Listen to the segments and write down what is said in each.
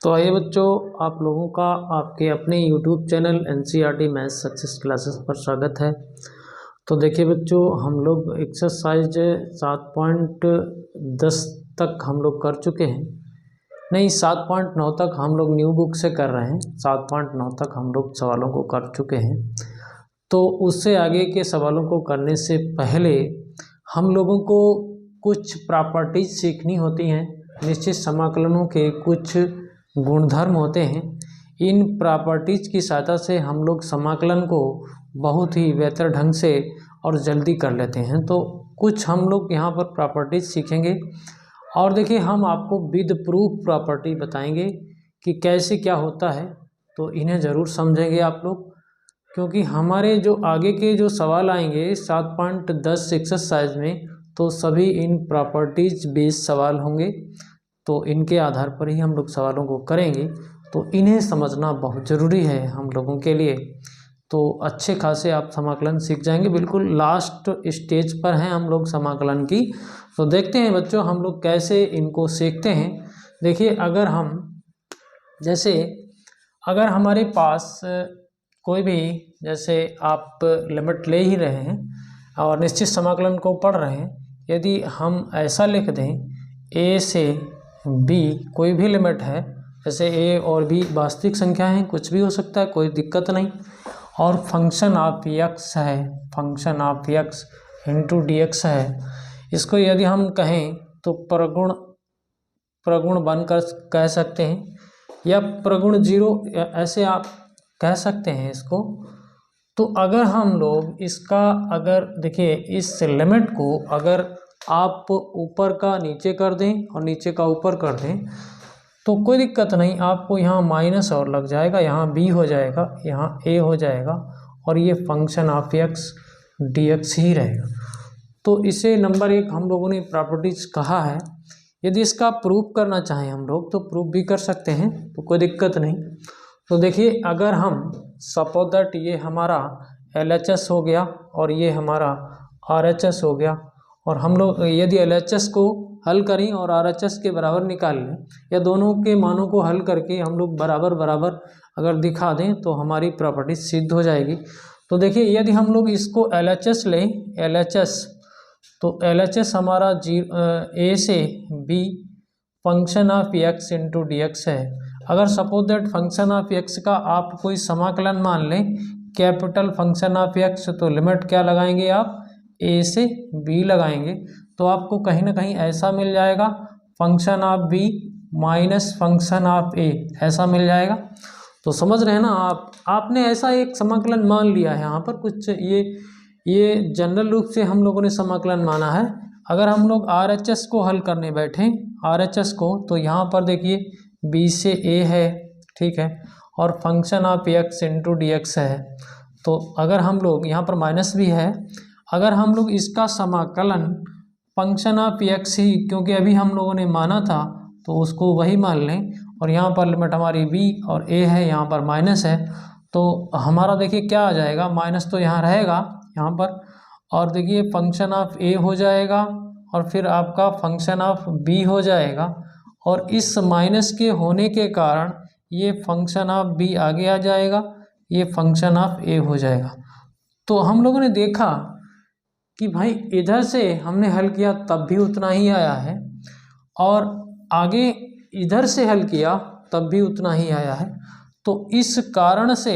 तो आइए बच्चों, आप लोगों का आपके अपने YouTube channel NCERT maths success classes पर स्वागत है। तो देखिए बच्चों, हम लोग एक्सरसाइज 7.10 तक हम लोग कर चुके हैं। नहीं, 7.9 तक हम लोग न्यू बुक से कर रहे हैं। 7.9 तक हम लोग सवालों को कर चुके हैं। तो उससे आगे के सवालों को करने से पहले हम लोगों को कुछ प्रॉपर्टीज सीखनी होती हैं। निश्चित समाकलनों के कुछ गुणधर्म होते हैं। इन प्रॉपर्टीज की सहायता से हम लोग समाकलन को बहुत ही बेहतर ढंग से और जल्दी कर लेते हैं। तो कुछ हम लोग यहाँ पर प्रॉपर्टीज सीखेंगे और देखिए, हम आपको विद प्रूफ प्रॉपर्टी बताएंगे कि कैसे क्या होता है। तो इन्हें ज़रूर समझेंगे आप लोग, क्योंकि हमारे जो आगे के जो सवाल आएंगे 7.10 एक्सरसाइज में, तो सभी इन प्रॉपर्टीज बेस्ड सवाल होंगे। तो इनके आधार पर ही हम लोग सवालों को करेंगे। तो इन्हें समझना बहुत ज़रूरी है हम लोगों के लिए। तो अच्छे खासे आप समाकलन सीख जाएंगे। बिल्कुल लास्ट स्टेज पर हैं हम लोग समाकलन की। तो देखते हैं बच्चों, हम लोग कैसे इनको सीखते हैं। देखिए, अगर हमारे पास कोई भी, जैसे आप लिमिट ले ही रहे हैं और निश्चित समाकलन को पढ़ रहे हैं, यदि हम ऐसा लिख दें a से b कोई भी लिमिट है, जैसे a और b वास्तविक संख्या है, कुछ भी हो सकता है, कोई दिक्कत नहीं, और फंक्शन ऑफ x है, function of x into dx है। इसको यदि हम कहें तो प्रगुण बनकर कह सकते हैं, या प्रगुण 0 ऐसे आप कह सकते हैं इसको। तो अगर हम लोग इसका, अगर देखिए इस लिमिट को अगर आप ऊपर का नीचे कर दें और नीचे का ऊपर कर दें तो कोई दिक्कत नहीं, आपको यहाँ माइनस और लग जाएगा, यहाँ b हो जाएगा, यहाँ a हो जाएगा, और ये फंक्शन ऑफ x dx ही रहेगा। तो इसे नंबर 1 हम लोगों ने प्रॉपर्टीज कहा है। यदि इसका प्रूफ करना चाहें हम लोग तो प्रूफ भी कर सकते हैं, तो कोई दिक्कत नहीं। तो देखिए, अगर हम सपोज दैट ये हमारा LHS हो गया और ये हमारा RHS हो गया, और हम लोग यदि LHS को हल करें और RHS के बराबर निकाल लें, या दोनों के मानों को हल करके हम लोग बराबर बराबर अगर दिखा दें, तो हमारी प्रॉपर्टी सिद्ध हो जाएगी। तो देखिए, यदि हम लोग इसको LHS लें, LHS, तो LHS हमारा a से b function of x into dx है। अगर suppose that function of x का आप कोई समाकलन मान लें, कैपिटल फंक्शन ऑफ x, तो लिमिट क्या लगाएंगे आप, a से b लगाएंगे, तो आपको कहीं ना कहीं ऐसा मिल जाएगा, function of b minus function of a, ऐसा मिल जाएगा। तो समझ रहे हैं ना आपने ऐसा एक समाकलन मान लिया है। यहाँ पर कुछ ये जनरल रूप से हम लोगों ने समाकलन माना है। अगर हम लोग RHS को हल करने बैठे, RHS को, तो यहाँ पर देखिए b से a है, ठीक है, और function of x into dx है। तो अगर हम लोग, यहाँ पर माइनस भी है, अगर हम लोग इसका समाकलन फंक्शन ऑफ x ही, क्योंकि अभी हम लोगों ने माना था, तो उसको वही मान लें, और यहाँ पर लिमिट हमारी b और a है, यहाँ पर माइनस है, तो हमारा देखिए क्या आ जाएगा, माइनस तो यहाँ रहेगा यहाँ पर, और देखिए फंक्शन ऑफ a हो जाएगा, और फिर आपका फंक्शन ऑफ b हो जाएगा, और इस माइनस के होने के कारण ये फंक्शन ऑफ b आगे आ जाएगा, ये फंक्शन ऑफ a हो जाएगा। तो हम लोगों ने देखा कि भाई इधर से हमने हल किया तब भी उतना ही आया है, और आगे इधर से हल किया तब भी उतना ही आया है। तो इस कारण से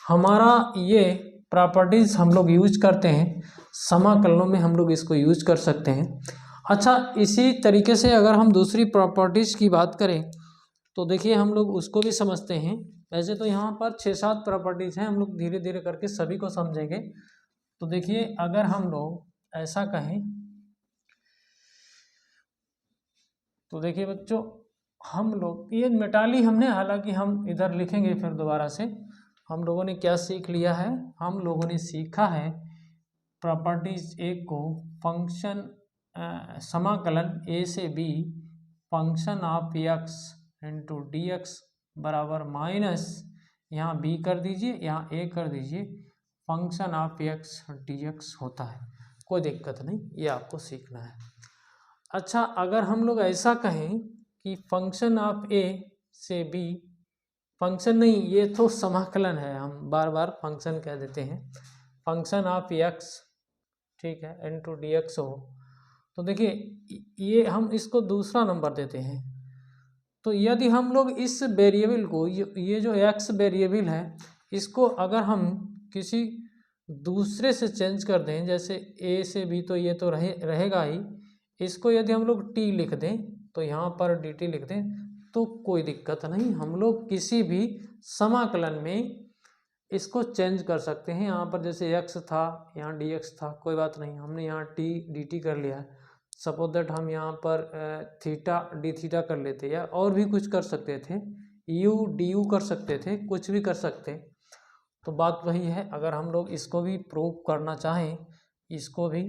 हमारा ये प्रॉपर्टीज हम लोग यूज करते हैं, समाकलनों में हम लोग इसको यूज कर सकते हैं। अच्छा, इसी तरीके से अगर हम दूसरी प्रॉपर्टीज की बात करें, तो देखिए हम लोग उसको भी समझते हैं। वैसे तो यहाँ पर 6-7 प्रॉपर्टीज हैं, हम लोग धीरे धीरे करके सभी को समझेंगे। तो देखिए, अगर हम लोग ऐसा कहें, तो देखिए बच्चों, हम लोग ये मिटा ली हमने, हालांकि हम इधर लिखेंगे फिर दोबारा से। हम लोगों ने क्या सीख लिया है, हम लोगों ने सीखा है प्रॉपर्टीज 1 को, फंक्शन समाकलन a से b function of x into dx बराबर माइनस, यहाँ b कर दीजिए, यहाँ a कर दीजिए, फंक्शन ऑफ x dx होता है। कोई दिक्कत नहीं, ये आपको सीखना है। अच्छा, अगर हम लोग ऐसा कहें कि फंक्शन ऑफ a से बी, फंक्शन नहीं, ये तो समाकलन है, हम बार बार फंक्शन कह देते हैं, फंक्शन ऑफ एक्स, ठीक है, इनटू डी एक्स हो। तो देखिए ये हम इसको दूसरा नंबर देते हैं। तो यदि हम लोग इस वेरिएबल को, ये जो एक्स वेरिएबल है, इसको अगर हम किसी दूसरे से चेंज कर दें, जैसे ए से बी, तो ये तो रहेगा ही, इसको यदि हम लोग टी लिख दें, तो यहाँ पर डी टी लिख दें, तो कोई दिक्कत नहीं, हम लोग किसी भी समाकलन में इसको चेंज कर सकते हैं। यहाँ पर जैसे एक्स था, यहाँ डी एक्स था, कोई बात नहीं, हमने यहाँ टी डी टी कर लिया है। सपोज दैट हम यहाँ पर थीटा डी थीटा कर लेते, या और भी कुछ कर सकते थे, यू डी यू कर सकते थे, कुछ भी कर सकते। तो बात वही है, अगर हम लोग इसको भी प्रूव करना चाहें, इसको भी,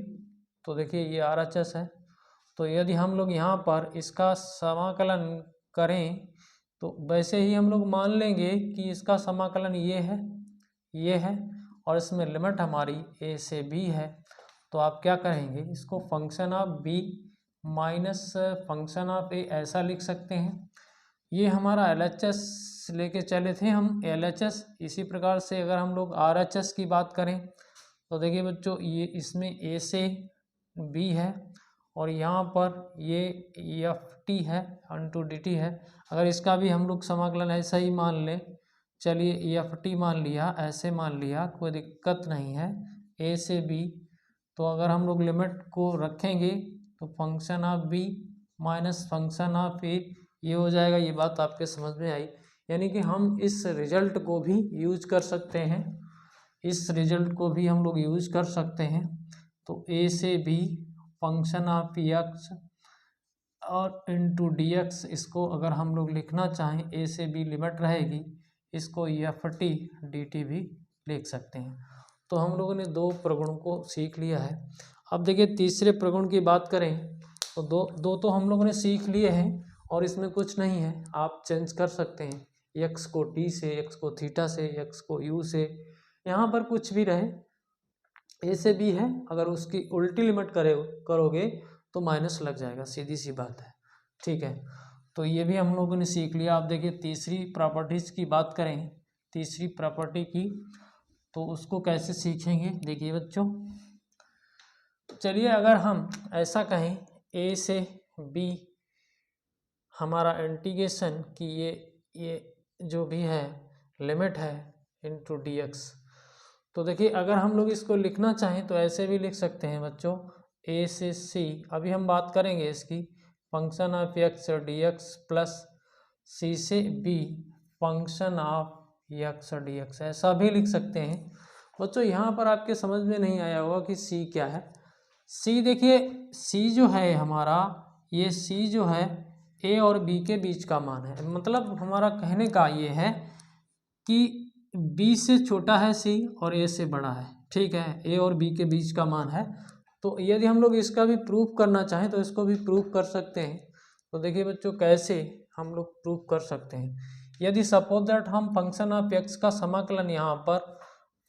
तो देखिए ये RHS है। तो यदि हम लोग यहाँ पर इसका समाकलन करें, तो वैसे ही हम लोग मान लेंगे कि इसका समाकलन ये है, और इसमें लिमिट हमारी a से b है। तो आप क्या करेंगे, इसको function of b minus function of a ऐसा लिख सकते हैं। ये हमारा LHS लेके चले थे हम, LHS। इसी प्रकार से अगर हम लोग RHS की बात करें, तो देखिए बच्चों, ये इसमें a से b है, और यहाँ पर ये FT है इंटू DT है। अगर इसका भी हम लोग समाकलन ऐसा ही मान लें, चलिए FT मान लिया, ऐसे मान लिया, कोई दिक्कत नहीं है, a से b। तो अगर हम लोग लिमिट को रखेंगे, तो function of b minus function of a, ये हो जाएगा। ये बात आपके समझ में आई? यानी कि हम इस रिजल्ट को भी यूज कर सकते हैं, इस रिजल्ट को भी हम लोग यूज कर सकते हैं। तो a से b फंक्शन ऑफ x और इंटू डी एक्स, इसको अगर हम लोग लिखना चाहें, a से b लिमिट रहेगी, इसको FT DT भी लिख सकते हैं। तो हम लोगों ने दो प्रगुण को सीख लिया है। अब देखिए तीसरे प्रगुण की बात करें, तो दो तो हम लोगों ने सीख लिए हैं, और इसमें कुछ नहीं है, आप चेंज कर सकते हैं, x को t से, x को थीटा से, x को u से, यहाँ पर कुछ भी रहे। a से b है, अगर उसकी उल्टी लिमिट करोगे तो माइनस लग जाएगा, सीधी सी बात है, ठीक है। तो ये भी हम लोगों ने सीख लिया। आप देखिए तीसरी प्रॉपर्टीज की बात करें, तीसरी प्रॉपर्टी की, तो उसको कैसे सीखेंगे, देखिए बच्चों, चलिए अगर हम ऐसा कहें, a से b हमारा इंटीग्रेशन की ये जो भी है लिमिट है इनटू डी एक्स। तो देखिए अगर हम लोग इसको लिखना चाहें तो ऐसे भी लिख सकते हैं बच्चों, a से c, अभी हम बात करेंगे इसकी, function of x D x plus c से b function of x D x, ऐसा भी लिख सकते हैं। बच्चों यहाँ पर आपके समझ में नहीं आया होगा कि c क्या है। c देखिए, c जो है हमारा, ये c जो है a और b के बीच का मान है। मतलब हमारा कहने का ये है कि b से छोटा है c और a से बड़ा है, ठीक है, a और b के बीच का मान है। तो यदि हम लोग इसका भी प्रूफ करना चाहें तो इसको भी प्रूफ कर सकते हैं। तो देखिए बच्चों कैसे हम लोग प्रूफ कर सकते हैं। यदि सपोज दैट हम फंक्शन ऑफ x का समाकलन यहाँ पर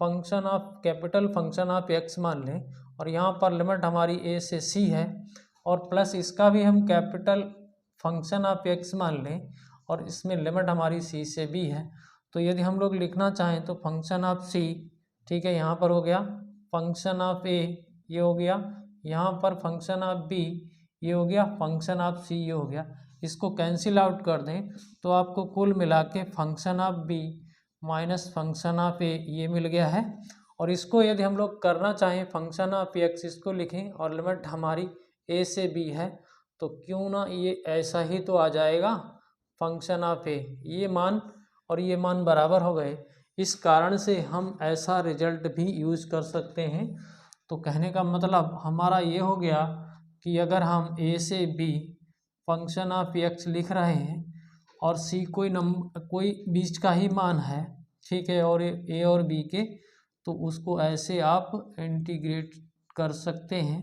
function of capital function of x मान लें, और यहाँ पर लिमिट हमारी a से c है, और प्लस इसका भी हम कैपिटल फंक्शन ऑफ x मान लें, और इसमें लिमिट हमारी c से b है। तो यदि हम लोग लिखना चाहें तो फंक्शन ऑफ c, ठीक है, यहाँ पर हो गया फंक्शन ऑफ a, ये हो गया, यहाँ पर फंक्शन ऑफ b, ये हो गया, फंक्शन ऑफ c, ये हो गया। इसको कैंसिल आउट कर दें तो आपको कुल मिला के function of b minus function of a ये मिल गया है। और इसको यदि हम लोग करना चाहें फंक्शन ऑफ x, इसको लिखें और लिमिट हमारी a से b है, तो क्यों ना ये ऐसा ही तो आ जाएगा, फंक्शन ऑफ a, ये मान और ये मान बराबर हो गए। इस कारण से हम ऐसा रिजल्ट भी यूज कर सकते हैं। तो कहने का मतलब हमारा ये हो गया कि अगर हम a से b फंक्शन ऑफ x लिख रहे हैं और c कोई बीच का ही मान है, ठीक है, और a और b के, तो उसको ऐसे आप इंटीग्रेट कर सकते हैं।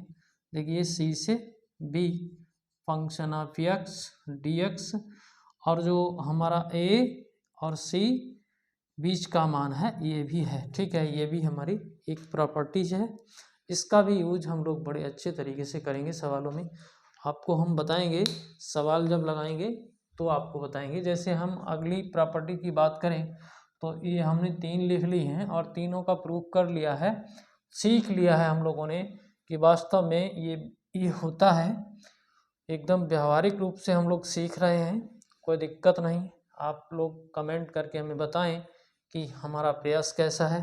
देखिए c से b function of x dx, और जो हमारा a और c बीच का मान है ये भी है, ठीक है, ये भी हमारी एक प्रॉपर्टीज है। इसका भी यूज हम लोग बड़े अच्छे तरीके से करेंगे सवालों में, आपको हम बताएंगे सवाल जब लगाएंगे तो आपको बताएंगे। जैसे हम अगली प्रॉपर्टी की बात करें तो ये हमने 3 लिख ली हैं और तीनों का प्रूफ कर लिया है, सीख लिया है हम लोगों ने कि वास्तव में ये होता है। एकदम व्यवहारिक रूप से हम लोग सीख रहे हैं, कोई दिक्कत नहीं। आप लोग कमेंट करके हमें बताएं कि हमारा प्रयास कैसा है।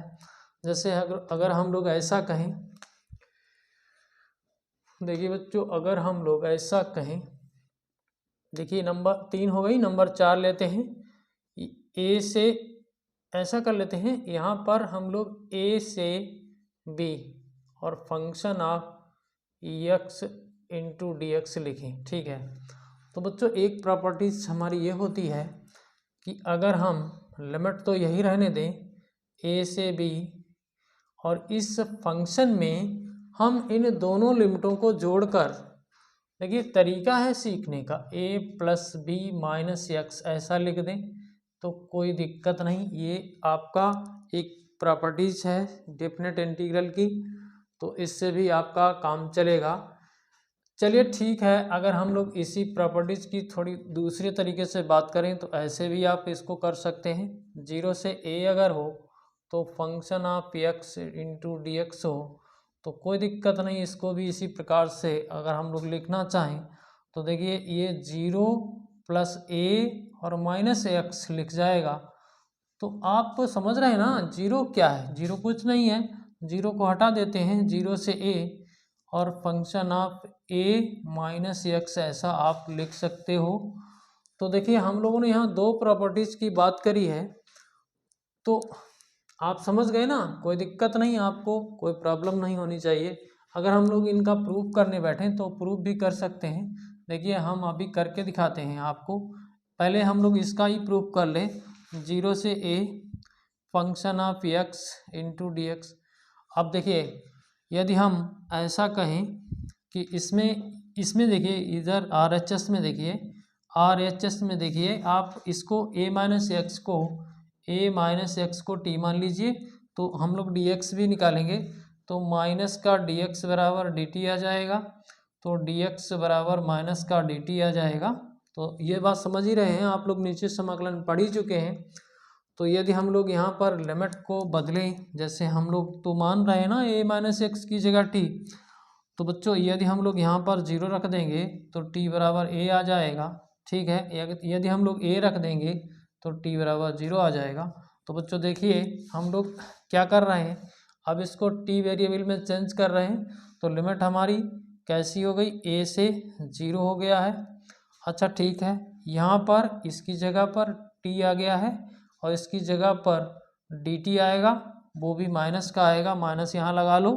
जैसे अगर हम लोग ऐसा कहें, देखिए बच्चों, अगर हम लोग ऐसा कहें, देखिए नंबर 3 हो गई, नंबर 4 लेते हैं। ए से ऐसा कर लेते हैं, यहाँ पर हम लोग ए से बी और function of x into d x लिखें, ठीक है। तो बच्चों एक प्रॉपर्टीज हमारी ये होती है कि अगर हम लिमिट तो यही रहने दें ए से बी, और इस फंक्शन में हम इन दोनों लिमिटों को जोड़कर, देखिए तरीका है सीखने का, a plus B minus X ऐसा लिख दें तो कोई दिक्कत नहीं। ये आपका एक प्रॉपर्टीज है डेफिनेट इंटीग्रल की, तो इससे भी आपका काम चलेगा। चलिए ठीक है, अगर हम लोग इसी प्रॉपर्टीज की थोड़ी दूसरे तरीके से बात करें तो ऐसे भी आप इसको कर सकते हैं। 0 से a अगर हो तो function of x into d x हो तो कोई दिक्कत नहीं। इसको भी इसी प्रकार से अगर हम लोग लिखना चाहें तो देखिए ये 0 प्लस a और माइनस एक्स लिख जाएगा। तो आप समझ रहे हैं ना, 0 क्या है, 0 कुछ नहीं है, 0 को हटा देते हैं, 0 से a और function of a minus X ऐसा आप लिख सकते हो। तो देखिए हम लोगों ने यहाँ दो प्रॉपर्टीज की बात करी है, तो आप समझ गए ना, कोई दिक्कत नहीं, आपको कोई प्रॉब्लम नहीं होनी चाहिए। अगर हम लोग इनका प्रूफ करने बैठें तो प्रूफ भी कर सकते हैं। देखिए हम अभी करके दिखाते हैं आपको। पहले हम लोग इसका ही प्रूफ कर ले, 0 से a function of x into d x. अब देखिए यदि हम ऐसा कहें कि इसमें देखिए इधर RHS में देखिए, RHS में देखिए आप इसको a माइनस एक्स को t मान लीजिए, तो हम लोग dx भी निकालेंगे तो माइनस का dx बराबर dt आ जाएगा, तो dx बराबर माइनस का dt आ जाएगा। तो ये बात समझ ही रहे हैं आप लोग, नीचे समाकलन पढ़ ही चुके हैं। तो यदि हम लोग यहाँ पर लिमिट को बदलें, जैसे हम लोग तो मान रहे हैं ना a माइनस एक्स की जगह t, तो बच्चों यदि हम लोग यहाँ पर 0 रख देंगे तो t बराबर a आ जाएगा, ठीक है। यदि हम लोग a रख देंगे तो t बराबर 0 आ जाएगा। तो बच्चों देखिए हम लोग क्या कर रहे हैं, अब इसको t वेरिएबल में चेंज कर रहे हैं, तो लिमिट हमारी कैसी हो गई, a से 0 हो गया है। अच्छा ठीक है, यहाँ पर इसकी जगह पर t आ गया है और इसकी जगह पर dt आएगा, वो भी माइनस का आएगा, माइनस यहाँ लगा लो।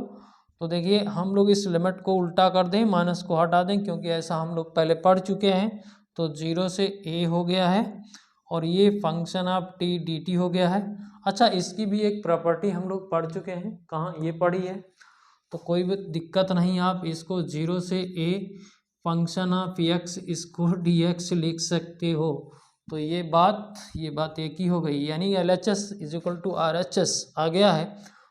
तो देखिए हम लोग इस लिमिट को उल्टा कर दें, माइनस को हटा दें, क्योंकि ऐसा हम लोग पहले पढ़ चुके हैं। तो 0 से a हो गया है और ये फंक्शन ऑफ t dt हो गया है। अच्छा इसकी भी एक प्रॉपर्टी हम लोग पढ़ चुके हैं, कहाँ ये पढ़ी है, तो कोई भी दिक्कत नहीं, आप इसको 0 से a फंक्शन ऑफ x इसको dx लिख सकते हो। तो ये बात एक ही हो गई, यानी LHS is equal to RHS आ गया है।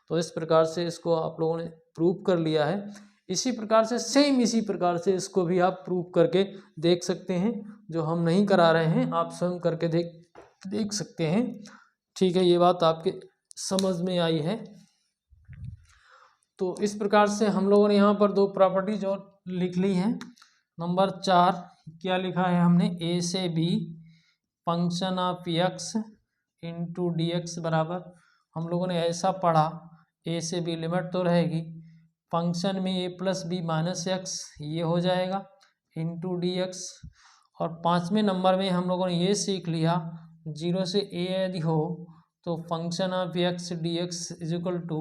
तो इस प्रकार से इसको आप लोगों ने प्रूव कर लिया है। इसी प्रकार से सेम इसी प्रकार से इसको भी आप प्रूव करके देख सकते हैं, जो हम नहीं करा रहे हैं आप स्वयं करके देख सकते हैं, ठीक है। ये बात आपके समझ में आई है। तो इस प्रकार से हम लोगों ने यहाँ पर दो प्रॉपर्टीज और लिख ली हैं। नंबर 4 क्या लिखा है हमने, a से b function of x into d x बराबर, हम लोगों ने ऐसा पढ़ा, a से b लिमिट तो रहेगी, फंक्शन में a plus B minus X ये हो जाएगा इंटू डी एक्स। और 5वें नंबर में हम लोगों ने ये सीख लिया, 0 से a यदि हो तो function of x D X is equal to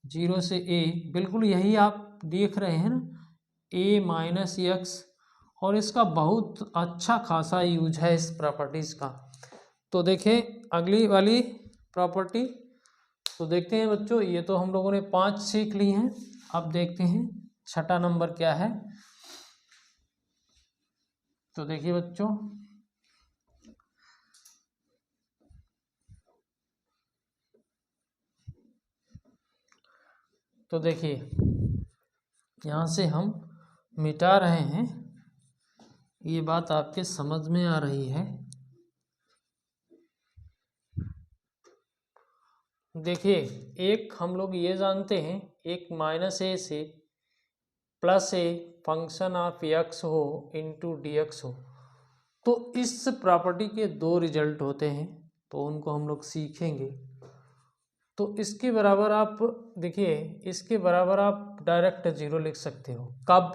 0 से a, बिल्कुल यही आप देख रहे हैं ना, a माइनस एक्स, और इसका बहुत अच्छा खासा यूज है इस प्रॉपर्टीज़ का। तो देखें अगली वाली प्रॉपर्टी, तो देखते हैं बच्चों, ये तो हम लोगों ने 5 सीख ली हैं। अब देखते हैं 6ठा नंबर क्या है। तो देखिए बच्चों, तो देखिए यहाँ से हम मिटा रहे हैं, ये बात आपके समझ में आ रही है। देखिए एक हम लोग ये जानते हैं, एक माइनस ए से plus a function of x हो इंटू डी एक्स हो, तो इस प्रॉपर्टी के दो रिजल्ट होते हैं, तो उनको हम लोग सीखेंगे। तो इसके बराबर आप देखिए, इसके बराबर आप डायरेक्ट जीरो लिख सकते हो। कब?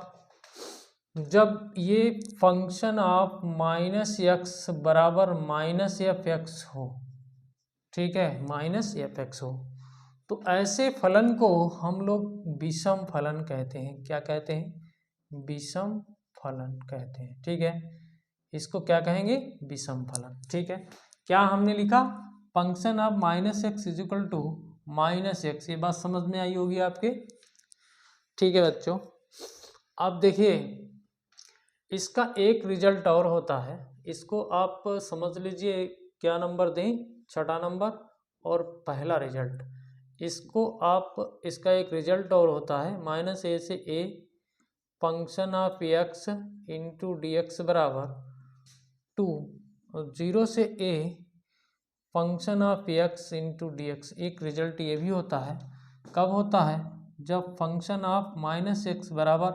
जब ये फंक्शन ऑफ माइनस एक्स बराबर माइनस एफ एक्स हो, ठीक है, माइनस एफ एक्स हो, तो ऐसे फलन को हम लोग विषम फलन कहते हैं। क्या कहते हैं? विषम फलन कहते हैं, ठीक है। इसको क्या कहेंगे? विषम फलन, ठीक है। क्या हमने लिखा? Function of minus X is equal to minus X. ये बात समझ में आई होगी आपके, ठीक है बच्चों। अब देखिए इसका एक रिजल्ट और होता है, इसको आप समझ लीजिए क्या नंबर दें, छठा नंबर और पहला रिजल्ट। इसको आप, इसका एक रिजल्ट और होता है, माइनस ए से a function of x into d x बराबर 2, और 0 से a function of x into d x. एक रिजल्ट ये भी होता है। कब होता है? जब फंक्शन ऑफ माइनस एक्स बराबर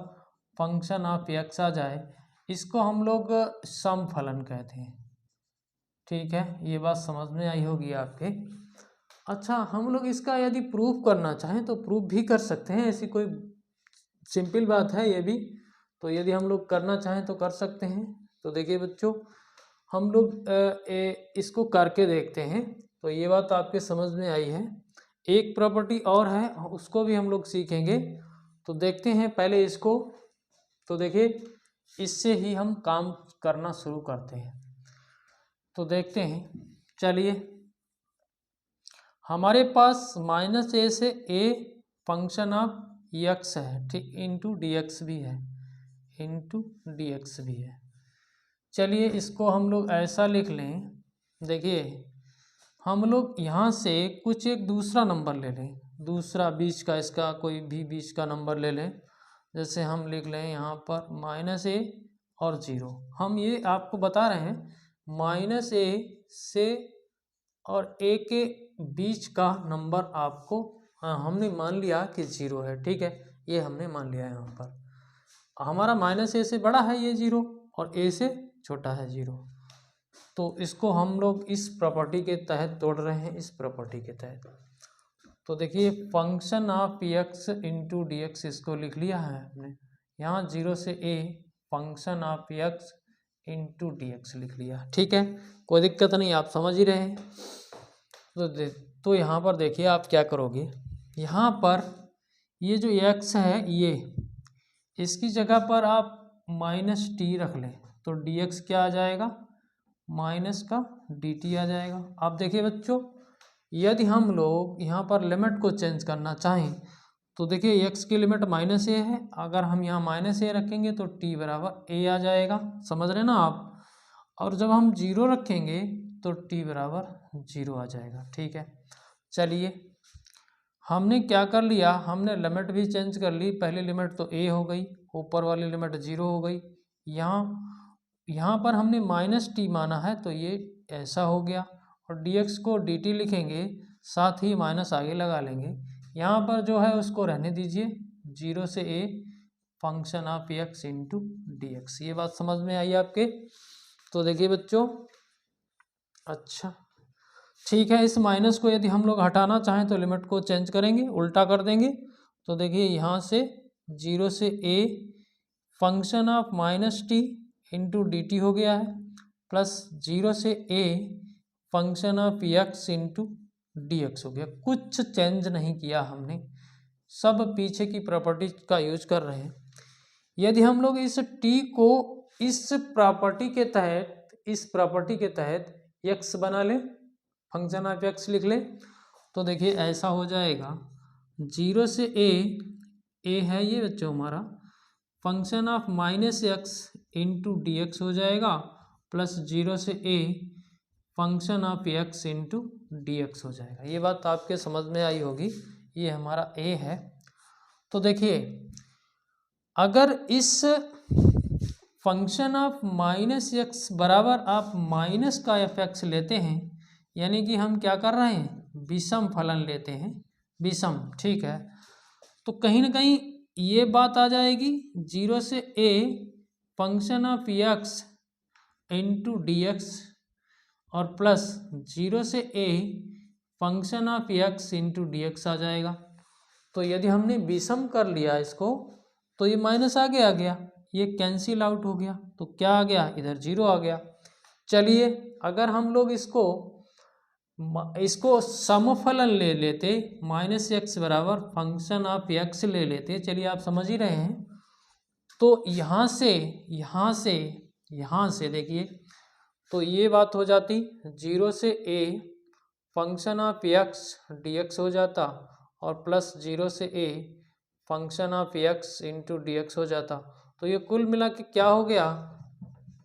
फंक्शन ऑफ एक्स आ जाए, इसको हम लोग सम फलन कहते हैं, ठीक है। ये बात समझ में आई होगी आपके। अच्छा, हम लोग इसका यदि प्रूफ करना चाहें तो प्रूफ भी कर सकते हैं, ऐसी कोई सिंपल बात है ये भी। तो यदि हम लोग करना चाहें तो कर सकते हैं। तो देखिए बच्चों, हम लोग इसको करके देखते हैं। तो ये बात आपके समझ में आई है। एक प्रॉपर्टी और है, उसको भी हम लोग सीखेंगे। तो देखते हैं पहले इसको। तो देखिए इससे ही हम काम करना शुरू करते हैं। तो देखते हैं, चलिए हमारे पास माइनस ए से ए फंक्शन ऑफ एक्स है, ठीक, इंटू डी एक्स भी है, इंटू डी एक्स भी है। चलिए इसको हम लोग ऐसा लिख लें। देखिए हम लोग यहाँ से कुछ एक दूसरा नंबर ले लें, दूसरा बीच का, इसका कोई भी बीच का नंबर ले लें। जैसे हम लिख लें यहाँ पर माइनस ए और 0। हम ये आपको बता रहे हैं माइनस ए से और ए के बीच का नंबर आपको, हमने मान लिया कि 0 है, ठीक है। ये हमने मान लिया यहाँ पर। हमारा माइनस ए से बड़ा है ये 0 और ए से छोटा है 0। तो इसको हम लोग इस प्रॉपर्टी के तहत तोड़ रहे हैं, इस प्रॉपर्टी के तहत। तो देखिए function of x into d x, इसको लिख लिया है हमने। यहाँ 0 से a function of x into d x लिख लिया, ठीक है। कोई दिक्कत नहीं, आप समझ ही रहे हैं। तो यहाँ पर देखिए आप क्या करोगे, यहाँ पर ये जो x है, ये इसकी जगह पर आप माइनस टी रख लें, तो dx क्या आ जाएगा? माइनस का dt आ जाएगा। अब देखिए बच्चों, यदि हम लोग यहाँ पर लिमिट को चेंज करना चाहें तो देखिए x की लिमिट माइनस ए है, अगर हम यहाँ माइनस ए रखेंगे तो t बराबर a आ जाएगा, समझ रहे ना आप। और जब हम 0 रखेंगे तो t बराबर 0 आ जाएगा, ठीक है। चलिए हमने क्या कर लिया, हमने लिमिट भी चेंज कर ली। पहली लिमिट तो a हो गई, ऊपर वाली लिमिट 0 हो गई। यहाँ पर हमने माइनस टी माना है तो ये ऐसा हो गया, और dx को dt लिखेंगे, साथ ही माइनस आगे लगा लेंगे। यहाँ पर जो है उसको रहने दीजिए, 0 से a function of x into d x. ये बात समझ में आई आपके? तो देखिए बच्चों, अच्छा ठीक है, इस माइनस को यदि हम लोग हटाना चाहें तो लिमिट को चेंज करेंगे, उल्टा कर देंगे। तो देखिए यहाँ से 0 से a function of minus T into D T हो गया है, प्लस 0 से a function of x into d x हो गया। कुछ चेंज नहीं किया हमने, सब पीछे की प्रॉपर्टी का यूज कर रहे हैं। यदि हम लोग इस t को इस प्रॉपर्टी के तहत x बना लें, फंक्शन ऑफ x लिख लें, तो देखिए ऐसा हो जाएगा। 0 से a है ये बच्चों हमारा, function of minus x into d x हो जाएगा, प्लस 0 से a function of x into d x हो जाएगा। ये बात आपके समझ में आई होगी। ये हमारा a है। तो देखिए अगर इस फंक्शन ऑफ माइनस एक्स बराबर आप माइनस का एफ एक्स लेते हैं, यानी कि हम क्या कर रहे हैं, विषम फलन लेते हैं, विषम, ठीक है, तो कहीं ना कहीं ये बात आ जाएगी 0 से a function of x into d x और प्लस 0 से a function of x into d x आ जाएगा। तो यदि हमने विषम कर लिया इसको तो ये माइनस आगे आ गया, ये कैंसिल आउट हो गया, तो क्या आ गया, इधर 0 आ गया। चलिए अगर हम लोग इसको समफलन ले लेते, माइनस एक्स बराबर फंक्शन ऑफ एक्स ले लेते, चलिए आप समझ ही रहे हैं, तो यहाँ से देखिए, तो ये बात हो जाती 0 से a function of x D x हो जाता और प्लस 0 से a function of x into d x हो जाता। तो ये कुल मिला के क्या हो गया,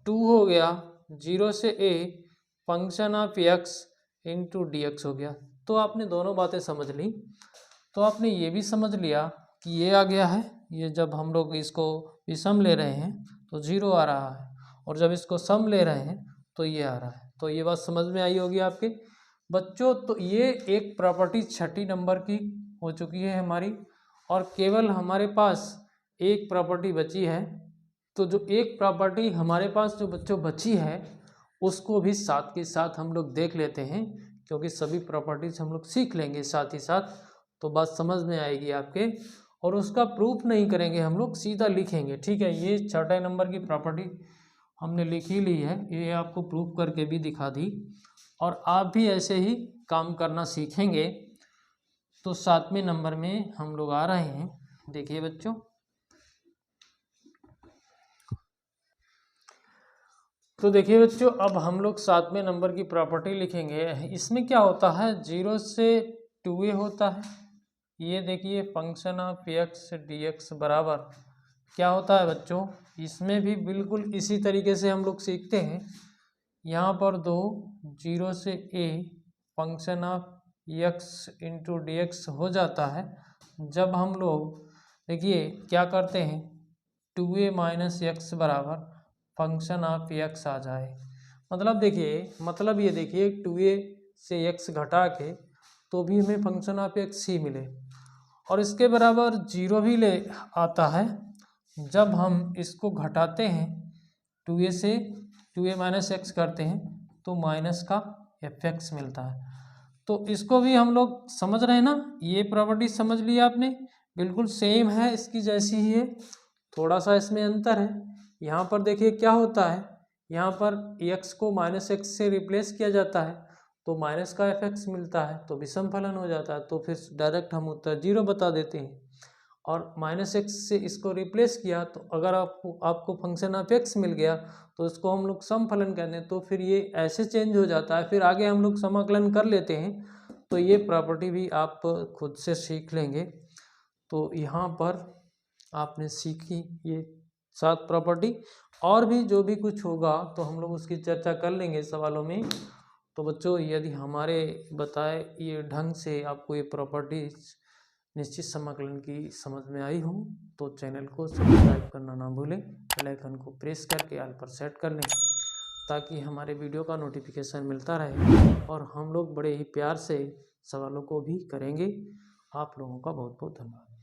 2 हो गया, 0 से a function of x into d x हो गया। तो आपने दोनों बातें समझ ली। तो आपने ये भी समझ लिया कि ये आ गया है, ये जब हम लोग इसको विषम ले रहे हैं तो 0 आ रहा है, और जब इसको सम ले रहे हैं तो ये आ रहा है। तो ये बात समझ में आई होगी आपके बच्चों। तो ये एक प्रॉपर्टी 6 नंबर की हो चुकी है हमारी, और केवल हमारे पास एक प्रॉपर्टी बची है। तो जो एक प्रॉपर्टी हमारे पास जो बच्चों बची है उसको भी साथ के साथ हम लोग देख लेते हैं, क्योंकि सभी प्रॉपर्टीज हम लोग सीख लेंगे साथ ही साथ, तो बात समझ में आएगी आपके। और उसका प्रूफ नहीं करेंगे हम लोग, सीधा लिखेंगे, ठीक है। ये 6 नंबर की प्रॉपर्टी हमने लिख ही ली है, ये आपको प्रूफ करके भी दिखा दी, और आप भी ऐसे ही काम करना सीखेंगे। तो 7वें नंबर में हम लोग आ रहे हैं, देखिए बच्चों, तो देखिए बच्चों, अब हम लोग 7वें नंबर की प्रॉपर्टी लिखेंगे। इसमें क्या होता है, 0 से 2a होता है, ये देखिए function of x D x बराबर क्या होता है बच्चों, इसमें भी बिल्कुल इसी तरीके से हम लोग सीखते हैं। यहाँ पर 0 से a function of x into d x हो जाता है जब हम लोग देखिए क्या करते हैं, 2a माइनस एक्स बराबर फंक्शन ऑफ एक्स आ जाए। मतलब देखिए, मतलब ये देखिए 2a से x घटा के तो भी हमें फंक्शन ऑफ एक्स ही मिले, और इसके बराबर 0 भी ले आता है जब हम इसको घटाते हैं 2a से 2a माइनस एक्स करते हैं तो माइनस का fx मिलता है। तो इसको भी हम लोग समझ रहे हैं ना, ये प्रॉपर्टी समझ लिया आपने, बिल्कुल सेम है, इसकी जैसी ही है, थोड़ा सा इसमें अंतर है। यहाँ पर देखिए क्या होता है, यहाँ पर x को माइनस एक्स से रिप्लेस किया जाता है तो माइनस का fx मिलता है, तो विषम फलन हो जाता है। तो फिर डायरेक्ट हम उत्तर 0 बता देते हैं, और माइनस एक्स से इसको रिप्लेस किया तो अगर आपको फंक्शन ऑफ एक्स मिल गया तो इसको हम लोग सम फलन कहते हैं, तो फिर ये ऐसे चेंज हो जाता है। फिर आगे हम लोग समाकलन कर लेते हैं, तो ये प्रॉपर्टी भी आप खुद से सीख लेंगे। तो यहाँ पर आपने सीखी ये 7 प्रॉपर्टी, और भी जो भी कुछ होगा तो हम लोग उसकी चर्चा कर लेंगे सवालों में। तो बच्चों, यदि हमारे बताए ये ढंग से आपको ये प्रॉपर्टीज निश्चित समाकलन की समझ में आई हो तो चैनल को सब्सक्राइब करना ना भूलें, बेल आइकन को प्रेस करके ऑल पर सेट कर लें ताकि हमारे वीडियो का नोटिफिकेशन मिलता रहे, और हम लोग बड़े ही प्यार से सवालों को भी करेंगे। आप लोगों का बहुत बहुत धन्यवाद।